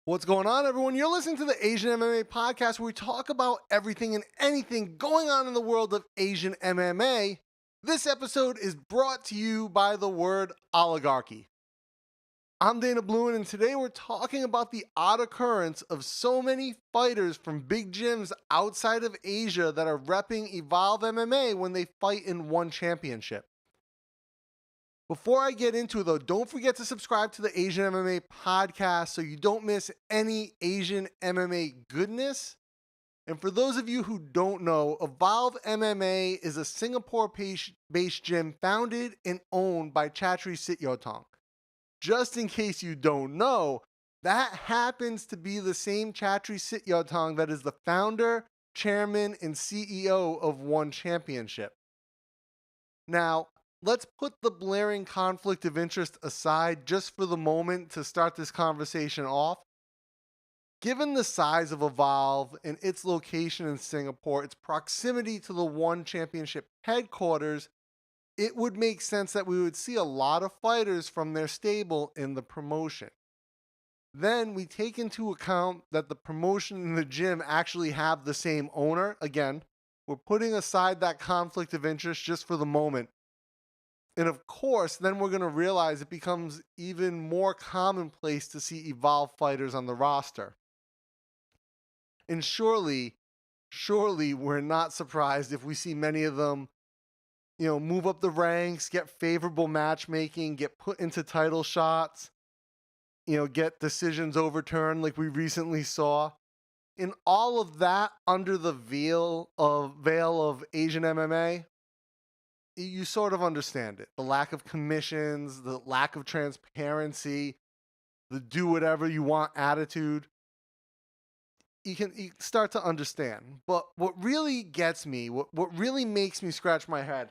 What's going on, everyone? You're listening to the Asian MMA podcast where we talk about everything and anything going on in the world of Asian MMA. This episode is brought to you by the word oligarchy. I'm Dana Bluen, and today we're talking about the odd occurrence of so many fighters from big gyms outside of Asia that are repping Evolve MMA when they fight in one championship. Before I get into it, though, don't forget to subscribe to the Asian MMA podcast so you don't miss any Asian MMA goodness. And for those of you who don't know, Evolve MMA is a Singapore-based gym founded and owned by Chatri Sityodtong. Just in case you don't know, that happens to be the same Chatri Sityodtong that is the founder, chairman, and CEO of One Championship. Now, let's put the blaring conflict of interest aside just for the moment to start this conversation off. Given the size of Evolve and its location in Singapore, its proximity to the One Championship headquarters, it would make sense that we would see a lot of fighters from their stable in the promotion. Then we take into account that the promotion and the gym actually have the same owner. Again, we're putting aside that conflict of interest just for the moment. And of course, then we're going to realize it becomes even more commonplace to see Evolve fighters on the roster. And surely we're not surprised if we see many of them, move up the ranks, get favorable matchmaking, get put into title shots, get decisions overturned like we recently saw. And all of that under the veil of Asian MMA, you sort of understand it. The lack of commissions, the lack of transparency, the do whatever you want attitude. You can start to understand. But what really gets me, what really makes me scratch my head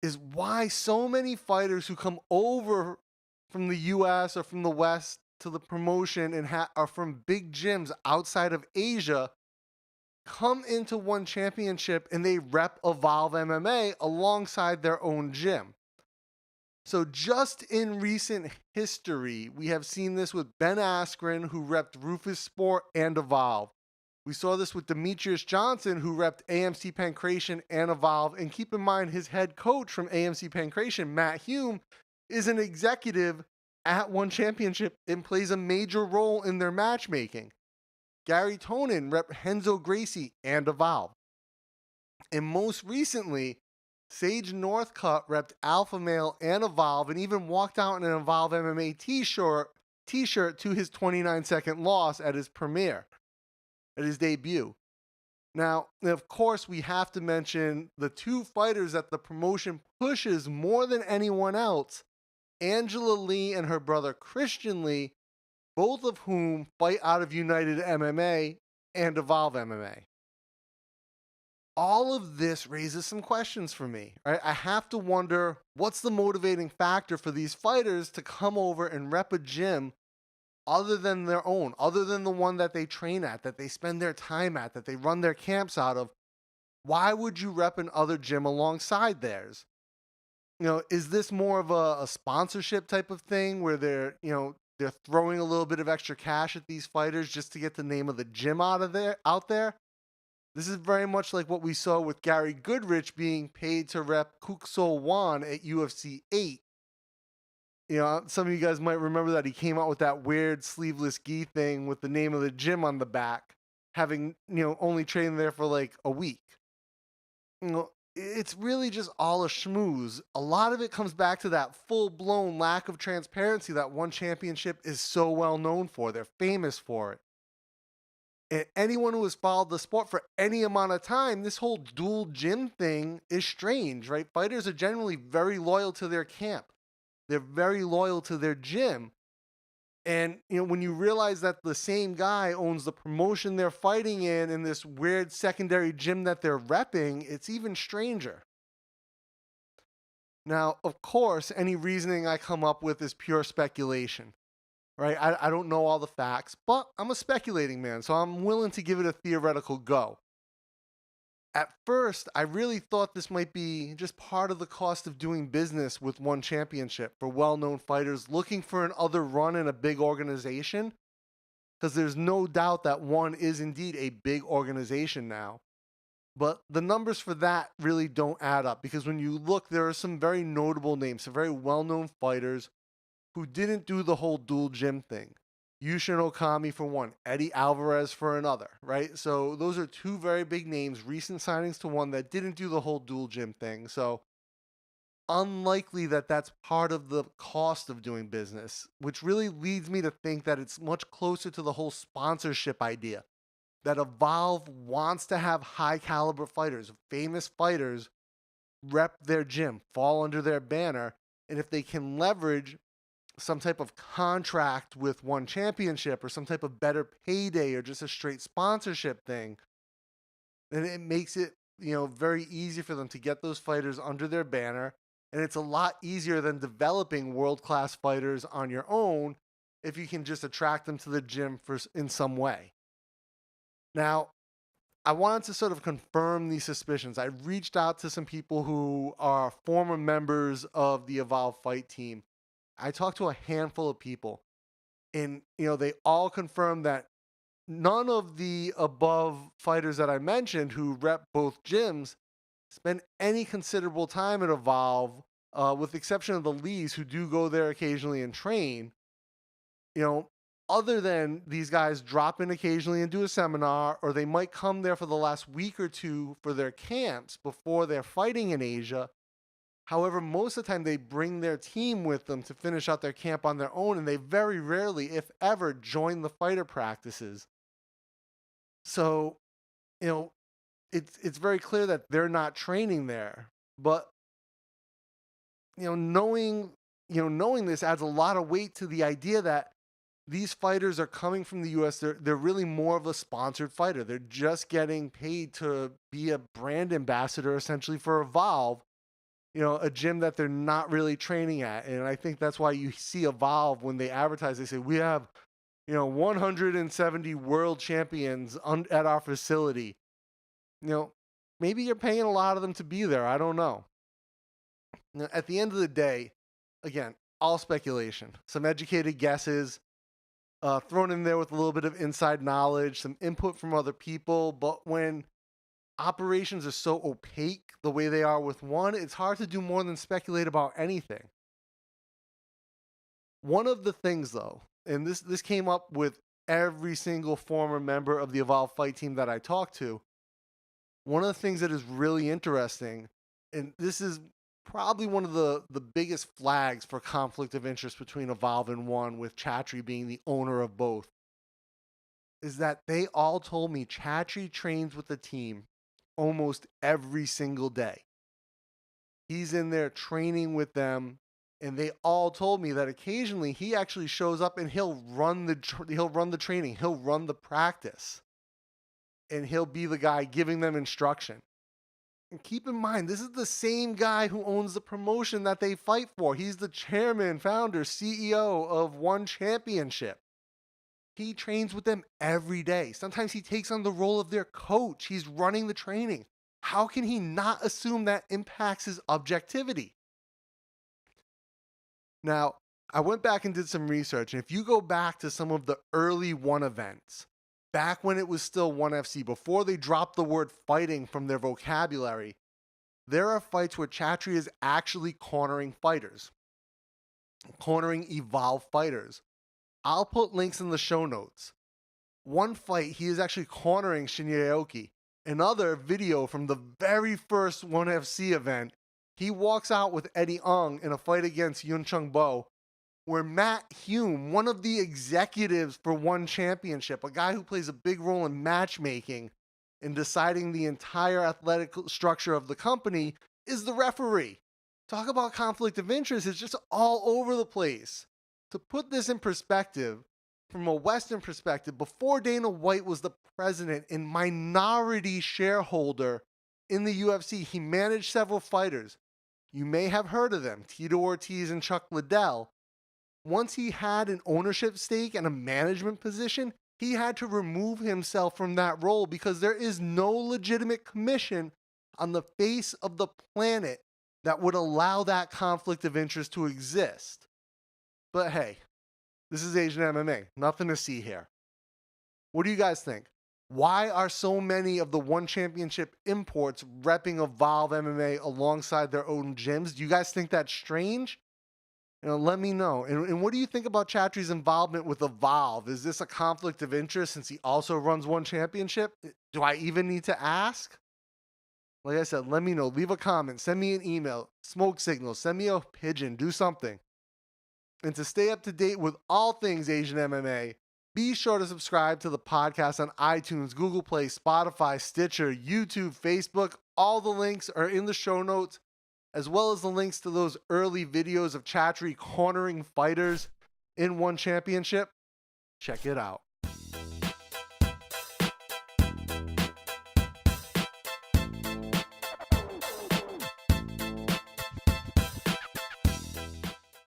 is why so many fighters who come over from the US or from the West to the promotion and are from big gyms outside of Asia come into One Championship and they rep Evolve MMA alongside their own gym. So just in recent history, we have seen this with Ben Askren, who repped Rufusport and Evolve. We saw this with Demtrious Johnson, who repped AMC Pankration and Evolve. And keep in mind, his head coach from AMC Pankration, Matt Hume, is an executive at One Championship and plays a major role in their matchmaking. Garry Tonon repped Renzo Gracie and Evolve. And most recently, Sage Northcut repped Alpha Male and Evolve and even walked out in an Evolve MMA t-shirt to his 29-second loss at his premiere, at his debut. Now, of course, we have to mention the two fighters that the promotion pushes more than anyone else, Angela Lee and her brother Christian Lee, both of whom fight out of United MMA and Evolve MMA. All of this raises some questions for me. Right? I have to wonder, what's the motivating factor for these fighters to come over and rep a gym other than their own, other than the one that they train at, that they spend their time at, that they run their camps out of? Why would you rep another gym alongside theirs? Is this more of a sponsorship type of thing where they're throwing a little bit of extra cash at these fighters just to get the name of the gym out there? This is very much like what we saw with Gary Goodrich being paid to rep Kuk Sool Won at UFC 8. Some of you guys might remember that he came out with that weird sleeveless gi thing with the name of the gym on the back, having, only trained there for like a week. It's really just all a schmooze. A lot of it comes back to that full-blown lack of transparency that One Championship is so well known for. They're famous for it. And anyone who has followed the sport for any amount of time, this whole dual gym thing is strange, right? Fighters are generally very loyal to their camp. They're very loyal to their gym. And, when you realize that the same guy owns the promotion they're fighting in this weird secondary gym that they're repping, it's even stranger. Now, of course, any reasoning I come up with is pure speculation, right? I don't know all the facts, but I'm a speculating man, so I'm willing to give it a theoretical go. At first, I really thought this might be just part of the cost of doing business with one championship for well-known fighters looking for another run in a big organization, because there's no doubt that one is indeed a big organization now. But the numbers for that really don't add up, because when you look, there are some very notable names, some very well-known fighters who didn't do the whole dual gym thing. Yushin Okami for one, Eddie Alvarez for another, right? So those are two very big names, recent signings to one that didn't do the whole dual gym thing. So unlikely that that's part of the cost of doing business, which really leads me to think that it's much closer to the whole sponsorship idea. That Evolve wants to have high caliber fighters, famous fighters, rep their gym, fall under their banner, and if they can leverage some type of contract with one championship or some type of better payday or just a straight sponsorship thing, then it makes it, very easy for them to get those fighters under their banner. And it's a lot easier than developing world-class fighters on your own if you can just attract them to the gym in some way. Now, I wanted to sort of confirm these suspicions. I reached out to some people who are former members of the Evolve fight team. I talked to a handful of people, and they all confirmed that none of the above fighters that I mentioned who rep both gyms spend any considerable time at Evolve, with the exception of the Lees who do go there occasionally and train. Other than these guys drop in occasionally and do a seminar, or they might come there for the last week or two for their camps before they're fighting in Asia. However, most of the time they bring their team with them to finish out their camp on their own, and they very rarely, if ever, join the fighter practices. So, it's very clear that they're not training there. But, knowing this adds a lot of weight to the idea that these fighters are coming from the US. They're really more of a sponsored fighter. They're just getting paid to be a brand ambassador essentially for Evolve, a gym that they're not really training at. And I think that's why you see Evolve when they advertise, they say, we have, 170 world champions at our facility. Maybe you're paying a lot of them to be there. I don't know. Now, at the end of the day, again, all speculation, some educated guesses, thrown in there with a little bit of inside knowledge, some input from other people. But when operations are so opaque the way they are with one, it's hard to do more than speculate about anything. One of the things, though, and this came up with every single former member of the Evolve fight team that I talked to, one of the things that is really interesting, and this is probably one of the biggest flags for conflict of interest between Evolve and One, with Chatri being the owner of both, is that they all told me Chatri trains with the team almost every single day. He's in there training with them, and they all told me that occasionally he actually shows up and he'll run the training, he'll run the practice, and he'll be the guy giving them instruction. And keep in mind, this is the same guy who owns the promotion that they fight for. He's the chairman, founder, CEO of One Championship. He trains with them every day. Sometimes he takes on the role of their coach. He's running the training. How can he not assume that impacts his objectivity? Now, I went back and did some research, and if you go back to some of the early One events, back when it was still One FC, before they dropped the word fighting from their vocabulary, there are fights where Chatri is actually cornering fighters, cornering Evolve fighters. I'll put links in the show notes. One fight, he is actually cornering Shinya Aoki. Another video from the very first One FC event, he walks out with Eddie Ung in a fight against Yun Chung Bo, where Matt Hume, one of the executives for One Championship, a guy who plays a big role in matchmaking and deciding the entire athletic structure of the company, is the referee. Talk about conflict of interest. It's just all over the place. To put this in perspective, from a Western perspective, before Dana White was the president and minority shareholder in the UFC, he managed several fighters. You may have heard of them, Tito Ortiz and Chuck Liddell. Once he had an ownership stake and a management position, he had to remove himself from that role because there is no legitimate commission on the face of the planet that would allow that conflict of interest to exist. But hey, this is Asian MMA. Nothing to see here. What do you guys think? Why are so many of the One Championship imports repping Evolve MMA alongside their own gyms? Do you guys think that's strange? Let me know. And what do you think about Chatri's involvement with Evolve? Is this a conflict of interest since he also runs One Championship? Do I even need to ask? Like I said, let me know. Leave a comment. Send me an email. Smoke signals. Send me a pigeon. Do something. And to stay up to date with all things Asian MMA, be sure to subscribe to the podcast on iTunes, Google Play, Spotify, Stitcher, YouTube, Facebook. All the links are in the show notes, as well as the links to those early videos of Chatri cornering fighters in One Championship. Check it out.